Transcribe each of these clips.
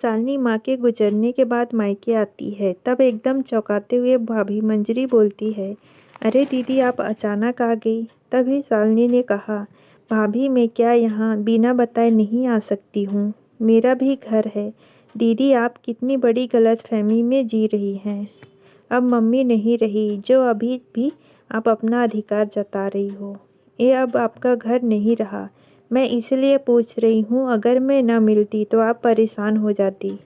शालिनी माँ के गुजरने के बाद मायके आती है। तब एकदम चौंकाते हुए भाभी मंजरी बोलती है, अरे दीदी आप अचानक आ गई। तभी शालिनी ने कहा, भाभी मैं क्या यहाँ बिना बताए नहीं आ सकती हूँ, मेरा भी घर है। दीदी आप कितनी बड़ी गलतफहमी में जी रही हैं। अब मम्मी नहीं रही जो अभी भी आप अपना अधिकार जता रही हो। ये अब आपका घर नहीं रहा। मैं इसलिए पूछ रही हूँ, अगर मैं न मिलती तो आप परेशान हो जाती।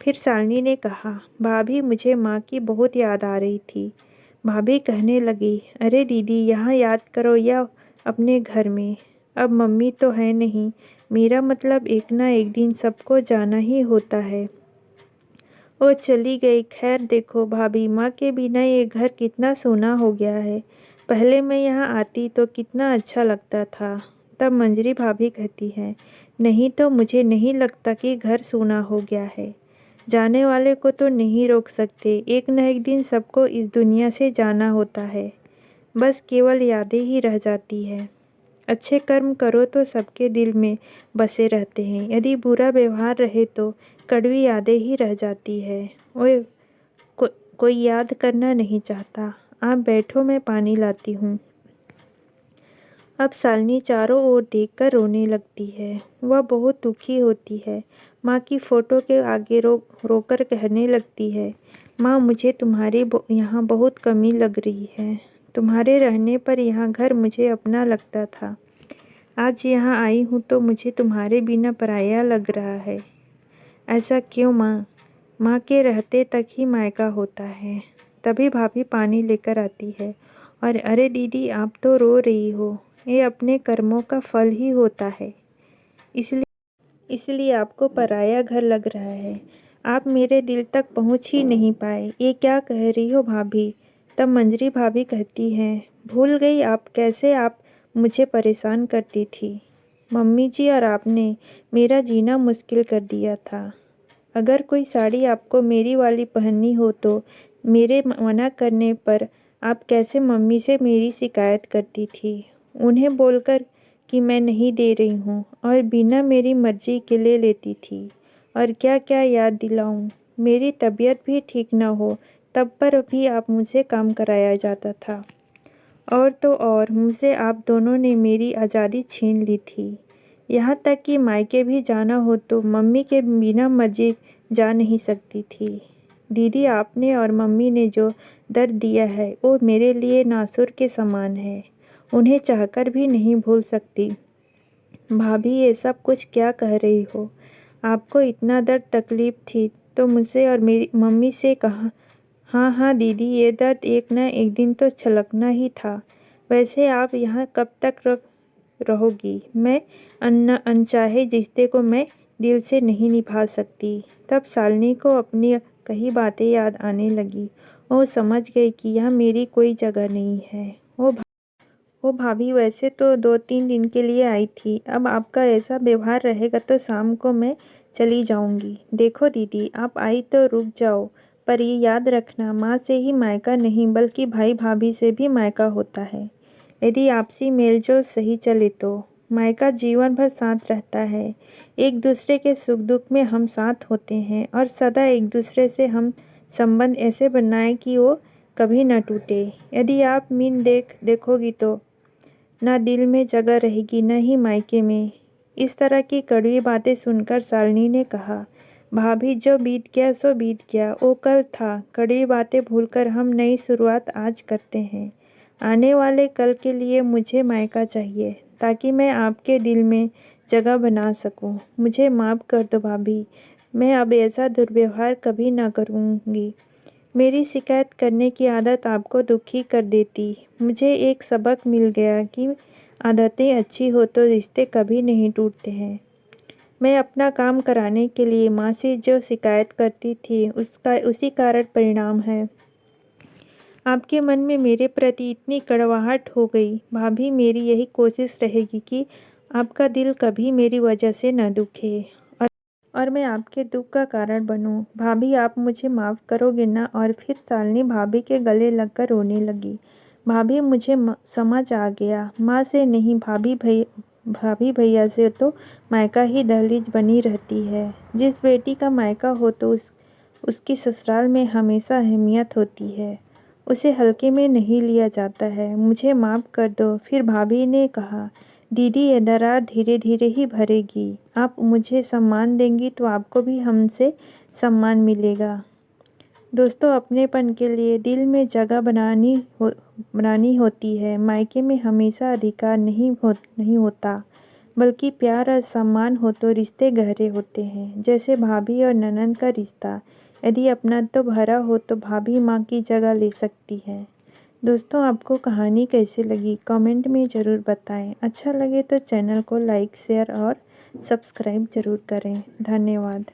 फिर शालिनी ने कहा, भाभी मुझे माँ की बहुत याद आ रही थी। भाभी कहने लगी, अरे दीदी यहाँ याद करो या अपने घर में। अब मम्मी तो है नहीं, मेरा मतलब एक ना एक दिन सबको जाना ही होता है। वो चली गई। खैर देखो भाभी, माँ के बिना ये घर कितना सूना हो गया है। पहले मैं यहाँ आती तो कितना अच्छा लगता था। तब मंजरी भाभी कहती है, नहीं तो मुझे नहीं लगता कि घर सूना हो गया है। जाने वाले को तो नहीं रोक सकते, एक न एक दिन सबको इस दुनिया से जाना होता है। बस केवल यादें ही रह जाती है। अच्छे कर्म करो तो सबके दिल में बसे रहते हैं, यदि बुरा व्यवहार रहे तो कड़वी यादें ही रह जाती है। ओए कोई याद करना नहीं चाहता। आप बैठो, मैं पानी लाती हूँ। अब शालिनी चारों ओर देखकर रोने लगती है। वह बहुत दुखी होती है। माँ की फ़ोटो के आगे रोकर कहने लगती है, माँ मुझे तुम्हारी यहाँ बहुत कमी लग रही है। तुम्हारे रहने पर यहाँ घर मुझे अपना लगता था। आज यहाँ आई हूँ तो मुझे तुम्हारे बिना पराया लग रहा है। ऐसा क्यों माँ? माँ के रहते तक ही मायका होता है। तभी भाभी पानी लेकर आती है और अरे दीदी आप तो रो रही हो, ये अपने कर्मों का फल ही होता है, इसलिए आपको पराया घर लग रहा है। आप मेरे दिल तक पहुँच ही नहीं पाए। ये क्या कह रही हो भाभी? तब मंजरी भाभी कहती हैं, भूल गई आप कैसे आप मुझे परेशान करती थी। मम्मी जी और आपने मेरा जीना मुश्किल कर दिया था। अगर कोई साड़ी आपको मेरी वाली पहननी हो तो मेरे मना करने पर आप कैसे मम्मी से मेरी शिकायत करती थी, उन्हें बोलकर कि मैं नहीं दे रही हूँ और बिना मेरी मर्जी के ले लेती थी। और क्या क्या याद दिलाऊं, मेरी तबीयत भी ठीक न हो तब पर भी आप मुझसे काम कराया जाता था। और तो और मुझसे आप दोनों ने मेरी आज़ादी छीन ली थी। यहाँ तक कि मायके भी जाना हो तो मम्मी के बिना मर्जी जा नहीं सकती थी। दीदी आपने और मम्मी ने जो दर्द दिया है वो मेरे लिए नासुर के समान है, उन्हें चाहकर भी नहीं भूल सकती। भाभी ये सब कुछ क्या कह रही हो? आपको इतना दर्द तकलीफ़ थी तो मुझसे और मेरी मम्मी से कहा। हाँ हाँ दीदी, ये दर्द एक न एक दिन तो छलकना ही था। वैसे आप यहाँ कब तक रहोगी? मैं अनचाहे रिश्ते को मैं दिल से नहीं निभा सकती। तब शालिनी को अपनी कही बातें याद आने लगी। वो समझ गई कि यहाँ मेरी कोई जगह नहीं है। वो भाभी वैसे तो 2-3 दिन के लिए आई थी, अब आपका ऐसा व्यवहार रहेगा तो शाम को मैं चली जाऊंगी। देखो दीदी, आप आई तो रुक जाओ, पर ये याद रखना, माँ से ही मायका नहीं बल्कि भाई भाभी से भी मायका होता है। यदि आपसी मेलजोल सही चले तो मायका जीवन भर साथ रहता है। एक दूसरे के सुख दुख में हम साथ होते हैं और सदा एक दूसरे से हम संबंध ऐसे बनाएं कि वो कभी न टूटे। यदि आप मीन देखोगी तो ना दिल में जगह रहेगी न ही मायके में। इस तरह की कड़वी बातें सुनकर शालिनी ने कहा, भाभी जो बीत गया सो बीत गया, वो कल था। कड़वी बातें भूलकर हम नई शुरुआत आज करते हैं। आने वाले कल के लिए मुझे मायका चाहिए ताकि मैं आपके दिल में जगह बना सकूं। मुझे माफ़ कर दो भाभी, मैं अब ऐसा दुर्व्यवहार कभी ना करूंगी। मेरी शिकायत करने की आदत आपको दुखी कर देती। मुझे एक सबक मिल गया कि आदतें अच्छी हो तो रिश्ते कभी नहीं टूटते हैं। मैं अपना काम कराने के लिए माँ से जो शिकायत करती थी उसी कारण परिणाम है। आपके मन में मेरे प्रति इतनी कड़वाहट हो गई। भाभी मेरी यही कोशिश रहेगी कि आपका दिल कभी मेरी वजह से न दुखे और मैं आपके दुख का कारण बनूं। भाभी आप मुझे माफ़ करोगे ना? और फिर शालिनी भाभी के गले लगकर रोने लगी। भाभी मुझे समझ आ गया, माँ से नहीं भाभी भैया से तो मायका ही दहलीज बनी रहती है। जिस बेटी का मायका हो तो उसकी ससुराल में हमेशा अहमियत होती है, उसे हल्के में नहीं लिया जाता है। मुझे माफ़ कर दो। फिर भाभी ने कहा, दीदी ये दरार धीरे धीरे ही भरेगी। आप मुझे सम्मान देंगी तो आपको भी हमसे सम्मान मिलेगा। दोस्तों, अपनेपन के लिए दिल में जगह बनानी होती है। मायके में हमेशा अधिकार नहीं होता, बल्कि प्यार और सम्मान हो तो रिश्ते गहरे होते हैं। जैसे भाभी और ननंद का रिश्ता, यदि अपनत्व भरा हो तो भाभी माँ की जगह ले सकती है। दोस्तों, आपको कहानी कैसी लगी कमेंट में ज़रूर बताएं। अच्छा लगे तो चैनल को लाइक, शेयर और सब्सक्राइब ज़रूर करें। धन्यवाद।